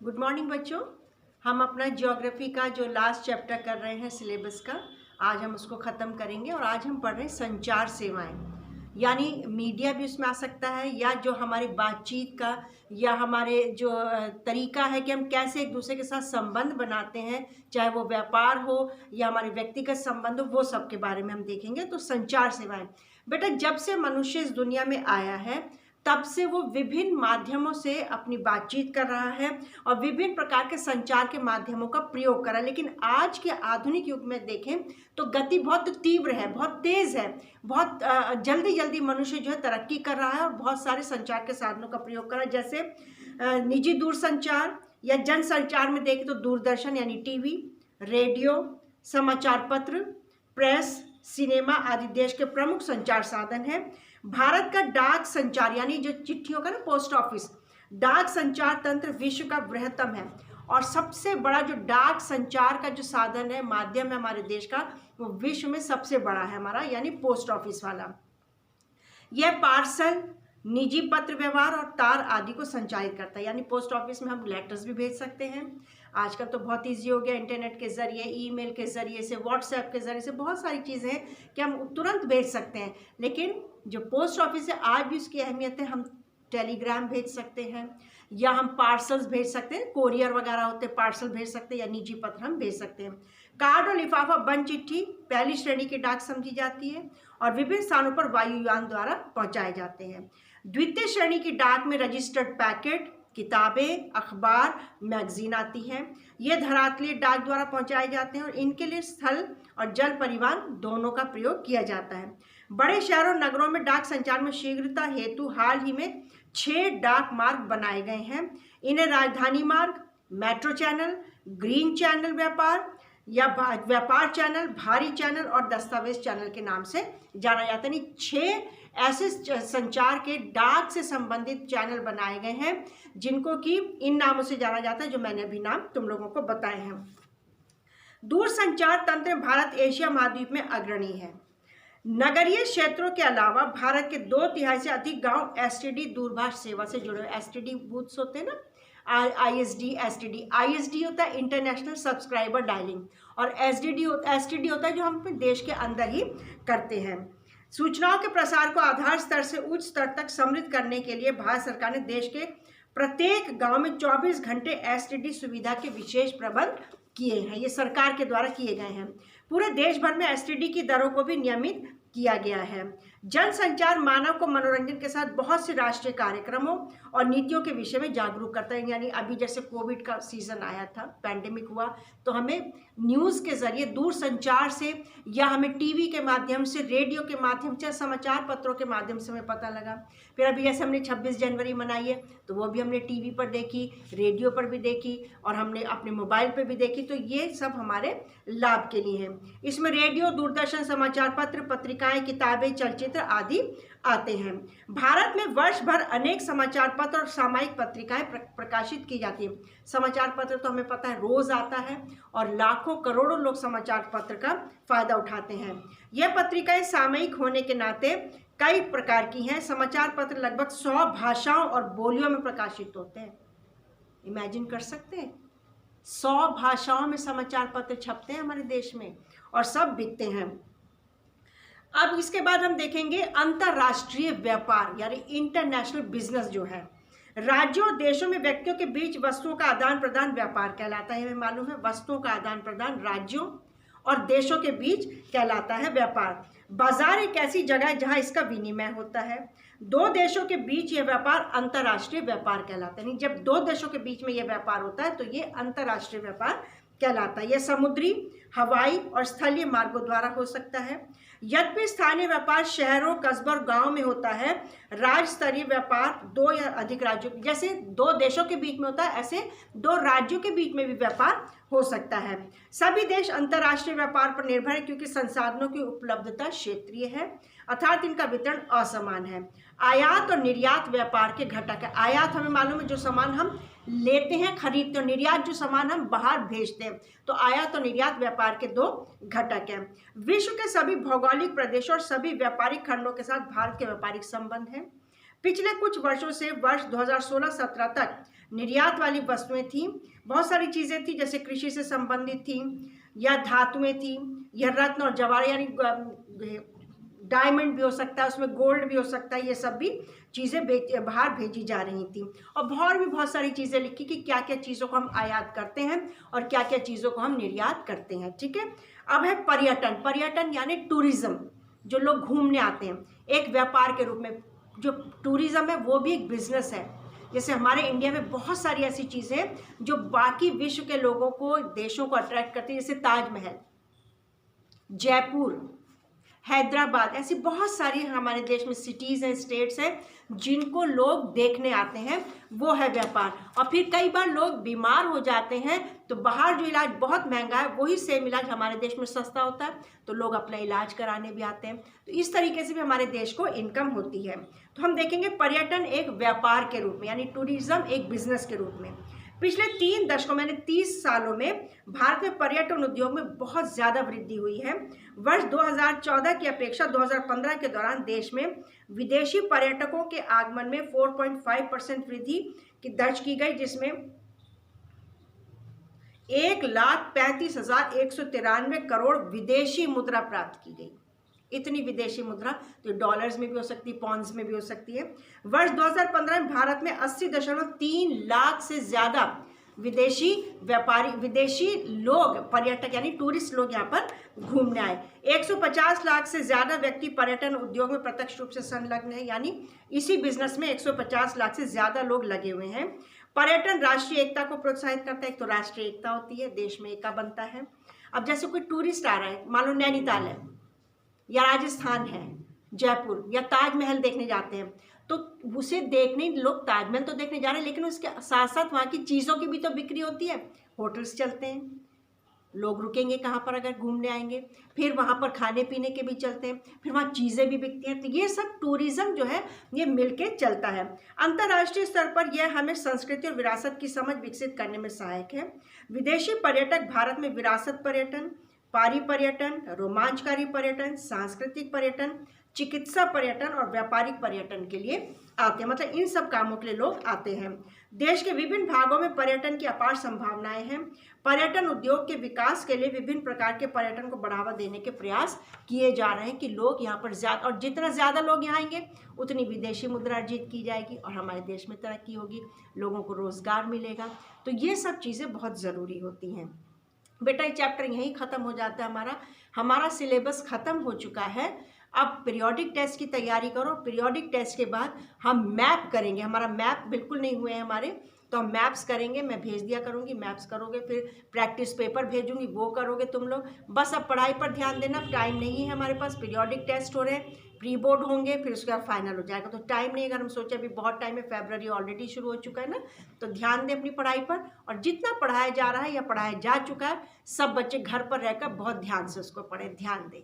Good morning बच्चों। हम अपना ज्योग्राफी का जो लास्ट चैप्टर कर रहे हैं सिलेबस का, आज हम उसको ख़त्म करेंगे और आज हम पढ़ रहे हैं संचार सेवाएं। यानी मीडिया भी उसमें आ सकता है, या जो हमारी बातचीत का या हमारे जो तरीका है कि हम कैसे एक दूसरे के साथ संबंध बनाते हैं, चाहे वो व्यापार हो या हमारे व्यक्तिगत संबंध हो, वो सब के बारे में हम देखेंगे। तो संचार सेवाएं बेटा, जब से मनुष्य इस दुनिया में आया है तब से वो विभिन्न माध्यमों से अपनी बातचीत कर रहा है और विभिन्न प्रकार के संचार के माध्यमों का प्रयोग कर रहा है। लेकिन आज के आधुनिक युग में देखें तो गति बहुत तीव्र है, बहुत तेज है, बहुत जल्दी जल्दी मनुष्य जो है तरक्की कर रहा है और बहुत सारे संचार के साधनों का प्रयोग कर रहा है। जैसे निजी दूरसंचार या जन संचार में देखें तो दूरदर्शन यानी टीवी, रेडियो, समाचार पत्र, प्रेस, सिनेमा आदि देश के प्रमुख संचार साधन हैं। भारत का डाक संचार यानी जो चिट्ठियों का ना, पोस्ट ऑफिस, डाक संचार तंत्र विश्व का बृहत्तम है और सबसे बड़ा जो डाक संचार का जो साधन है, माध्यम है हमारे देश का, वो विश्व में सबसे बड़ा है हमारा, यानी पोस्ट ऑफिस वाला। यह पार्सल, निजी पत्र व्यवहार और तार आदि को संचालित करता है। यानी पोस्ट ऑफिस में हम लेटर्स भी भेज सकते हैं। आजकल तो बहुत ईजी हो गया, इंटरनेट के ज़रिए, ईमेल के ज़रिए से, व्हाट्सएप के ज़रिए से बहुत सारी चीज़ें हैं कि हम तुरंत भेज सकते हैं। लेकिन जो पोस्ट ऑफिस है आज भी उसकी अहमियत है। हम टेलीग्राम भेज सकते हैं या हम पार्सल्स भेज सकते हैं, कोरियर वगैरह होते हैं, पार्सल भेज सकते हैं या निजी पत्र हम भेज सकते हैं। कार्ड और लिफाफा बंद चिट्ठी पहली श्रेणी की डाक समझी जाती है और विभिन्न स्थानों पर वायुयान द्वारा पहुंचाए जाते हैं। द्वितीय श्रेणी की डाक में रजिस्टर्ड पैकेट, किताबें, अखबार, मैगजीन आती हैं। ये धरातलीय डाक द्वारा पहुंचाए जाते हैं और इनके लिए स्थल और जल परिवहन दोनों का प्रयोग किया जाता है। बड़े शहरों नगरों में डाक संचार में शीघ्रता हेतु हाल ही में 6 डाक मार्ग बनाए गए हैं। इन्हें राजधानी मार्ग, मेट्रो चैनल, ग्रीन चैनल व्यापार या व्यापार चैनल, भारी चैनल और दस्तावेज चैनल के नाम से जाना जाता है। यानी 6 ऐसे संचार के डाक से संबंधित चैनल बनाए गए हैं जिनको कि इन नामों से जाना जाता है, जो मैंने अभी नाम तुम लोगों को बताए हैं। दूरसंचार तंत्र भारत एशिया महाद्वीप में अग्रणी है। नगरीय क्षेत्रों के अलावा भारत के 2/3 से अधिक गांव एसटीडी दूरभाष सेवा से जुड़े हुए। एसटीडी बूथ्स होते हैं ना, आईएसडी, एसटीडी। आईएसडी होता है इंटरनेशनल सब्सक्राइबर डायलिंग और एसटीडी होता है जो हम अपने देश के अंदर ही करते हैं। सूचनाओं के प्रसार को आधार स्तर से उच्च स्तर तक समृद्ध करने के लिए भारत सरकार ने देश के प्रत्येक गांव में 24 घंटे एसटीडी सुविधा के विशेष प्रबंध किए हैं। ये सरकार के द्वारा किए गए हैं। पूरे देश भर में एसटीडी की दरों को भी नियमित किया गया है। जनसंचार मानव को मनोरंजन के साथ बहुत से राष्ट्रीय कार्यक्रमों और नीतियों के विषय में जागरूक करता है। यानी अभी जैसे कोविड का सीजन आया था, पैंडेमिक हुआ, तो हमें न्यूज़ के ज़रिए, दूर संचार से, या हमें टीवी के माध्यम से, रेडियो के माध्यम से, समाचार पत्रों के माध्यम से हमें पता लगा। फिर अभी जैसे हमने 26 जनवरी मनाई है तो वो भी हमने टीवी पर देखी, रेडियो पर भी देखी और हमने अपने मोबाइल पर भी देखी। तो ये सब हमारे लाभ के लिए है। इसमें रेडियो, दूरदर्शन, समाचार पत्र, पत्रिकाएं, किताबें, चलचित्र आदि आते हैं। भारत में वर्ष भर अनेक समाचार पत्र और सामयिक पत्रिकाएं प्रकाशित की जाती हैं। समाचार पत्र तो हमें पता है रोज आता है और लाखों करोड़ों लोग समाचार पत्र का फायदा उठाते हैं। यह पत्रिकाएं सामयिक होने के नाते कई प्रकार की हैं। समाचार पत्र लगभग 100 भाषाओं और बोलियों में प्रकाशित होते हैं। इमेजिन कर सकते हैं, 100 भाषाओं में समाचार पत्र छपते हैं हमारे देश में और सब बिकते हैं। अब इसके बाद हम देखेंगे अंतरराष्ट्रीय व्यापार यानी इंटरनेशनल बिजनेस जो है। राज्यों और देशों में व्यक्तियों के बीच वस्तुओं का आदान प्रदान व्यापार कहलाता है। हमें मालूम है वस्तुओं का आदान प्रदान राज्यों और देशों के बीच कहलाता है व्यापार। बाजार एक ऐसी जगह है जहां इसका विनिमय होता है। 2 देशों के बीच यह व्यापार अंतरराष्ट्रीय व्यापार कहलाता है। जब 2 देशों के बीच में यह व्यापार होता है तो ये अंतरराष्ट्रीय व्यापार कहलाता है। यह समुद्री, हवाई और स्थलीय मार्गों द्वारा हो सकता है। यद्यपि स्थानीय व्यापार शहरों, कस्बों और गांव में होता है, राज्य स्तरीय व्यापार 2 या अधिक राज्यों, जैसे 2 देशों के बीच में होता है, ऐसे 2 राज्यों के बीच में भी व्यापार हो सकता है। सभी देश अंतर्राष्ट्रीय व्यापार पर निर्भर है क्योंकि संसाधनों की उपलब्धता क्षेत्रीय है, अर्थात इनका वितरण असमान है। आयात और निर्यात व्यापार के घटक है। आयात हमें मालूम है जो सामान हम लेते हैं, खरीदते हैं, निर्यात जो सामान हम बाहर भेजते हैं। तो आयात और निर्यात व्यापार के 2 घटक हैं। विश्व के सभी भौगोलिक प्रदेशों और सभी व्यापारिक खंडों के साथ भारत के व्यापारिक संबंध हैं। पिछले कुछ वर्षों से वर्ष 2016-17 तक निर्यात वाली वस्तुएं थी, बहुत सारी चीज़ें थी जैसे कृषि से संबंधित थी, या धातुएं थी, या रत्न और जवाहर यानी डायमंड भी हो सकता है, उसमें गोल्ड भी हो सकता है, ये सब भी चीज़ें बाहर भेजी जा रही थी। और भी बहुत सारी चीज़ें लिखी कि क्या क्या चीज़ों को हम आयात करते हैं और क्या क्या चीज़ों को हम निर्यात करते हैं। ठीक है, अब है पर्यटन। पर्यटन यानी टूरिज्म, जो लोग घूमने आते हैं एक व्यापार के रूप में। जो टूरिज्म है वो भी एक बिजनेस है। जैसे हमारे इंडिया में बहुत सारी ऐसी चीज़ें हैं जो बाकी विश्व के लोगों को, देशों को अट्रैक्ट करती है, जैसे ताजमहल, जयपुर, हैदराबाद, ऐसी बहुत सारी हमारे देश में सिटीज़ हैं, स्टेट्स हैं जिनको लोग देखने आते हैं। वो है व्यापार। और फिर कई बार लोग बीमार हो जाते हैं तो बाहर जो इलाज बहुत महंगा है वही सेम इलाज हमारे देश में सस्ता होता है, तो लोग अपना इलाज कराने भी आते हैं। तो इस तरीके से भी हमारे देश को इनकम होती है। तो हम देखेंगे पर्यटन एक व्यापार के रूप में, यानी टूरिज्म एक बिजनेस के रूप में। पिछले 3 दशकों में 30 सालों में भारत में पर्यटन उद्योग में बहुत ज़्यादा वृद्धि हुई है। वर्ष 2014 की अपेक्षा 2015 के दौरान देश में विदेशी पर्यटकों के आगमन में 4.5% वृद्धि की दर्ज की गई, जिसमें 1,35,193 करोड़ विदेशी मुद्रा प्राप्त की गई। इतनी विदेशी मुद्रा तो डॉलर्स में भी हो सकती है, पॉन्ड्स में भी हो सकती है। वर्ष 2015 में भारत में 80.3 लाख से ज़्यादा विदेशी लोग, पर्यटक यानी टूरिस्ट लोग यहाँ पर घूमने आए। 150 लाख से ज़्यादा व्यक्ति पर्यटन उद्योग में प्रत्यक्ष रूप से संलग्न है, यानी इसी बिजनेस में 150 लाख से ज़्यादा लोग लगे हुए हैं। पर्यटन राष्ट्रीय एकता को प्रोत्साहित करता है। एक तो राष्ट्रीय एकता होती है, देश में एकता बनता है। अब जैसे कोई टूरिस्ट आ रहा है, मान लो नैनीताल है या राजस्थान है, जयपुर, या ताजमहल देखने जाते हैं, तो उसे देखने लोग ताजमहल तो देखने जा रहे हैं, लेकिन उसके साथ साथ वहाँ की चीज़ों की भी तो बिक्री होती है। होटल्स चलते हैं, लोग रुकेंगे कहाँ पर अगर घूमने आएंगे, फिर वहाँ पर खाने पीने के भी चलते हैं, फिर वहाँ चीज़ें भी बिकती हैं। तो ये सब टूरिज्म जो है ये मिलके चलता है। अंतर्राष्ट्रीय स्तर पर यह हमें संस्कृति और विरासत की समझ विकसित करने में सहायक है। विदेशी पर्यटक भारत में विरासत पर्यटन, पारी पर्यटन, रोमांचकारी पर्यटन, सांस्कृतिक पर्यटन, चिकित्सा पर्यटन और व्यापारिक पर्यटन के लिए आते हैं। मतलब इन सब कामों के लिए लोग आते हैं। देश के विभिन्न भागों में पर्यटन की अपार संभावनाएं हैं। पर्यटन उद्योग के विकास के लिए विभिन्न प्रकार के पर्यटन को बढ़ावा देने के प्रयास किए जा रहे हैं कि लोग यहाँ पर ज़्यादा, और जितना ज़्यादा लोग यहाँ आएंगे उतनी विदेशी मुद्रा अर्जित की जाएगी और हमारे देश में तरक्की होगी, लोगों को रोज़गार मिलेगा। तो ये सब चीज़ें बहुत ज़रूरी होती हैं। बेटा ये चैप्टर यहीं ख़त्म हो जाता है। हमारा सिलेबस ख़त्म हो चुका है। अब पीरियोडिक टेस्ट की तैयारी करो। पीरियोडिक टेस्ट के बाद हम मैप करेंगे। हमारा मैप बिल्कुल नहीं हुए हैं हमारे, तो हम मैप्स करेंगे। मैं भेज दिया करूँगी, मैप्स करोगे, फिर प्रैक्टिस पेपर भेजूँगी, वो करोगे तुम लोग। बस अब पढ़ाई पर ध्यान देना। टाइम नहीं है हमारे पास, पीरियोडिक टेस्ट हो रहे हैं, प्री बोर्ड होंगे, फिर उसके बाद फाइनल हो जाएगा, तो टाइम नहीं। अगर हम सोचे अभी बहुत टाइम है, फरवरी ऑलरेडी शुरू हो चुका है ना, तो ध्यान दें अपनी पढ़ाई पर। और जितना पढ़ाया जा रहा है या पढ़ाया जा चुका है, सब बच्चे घर पर रहकर बहुत ध्यान से उसको पढ़ें, ध्यान दें।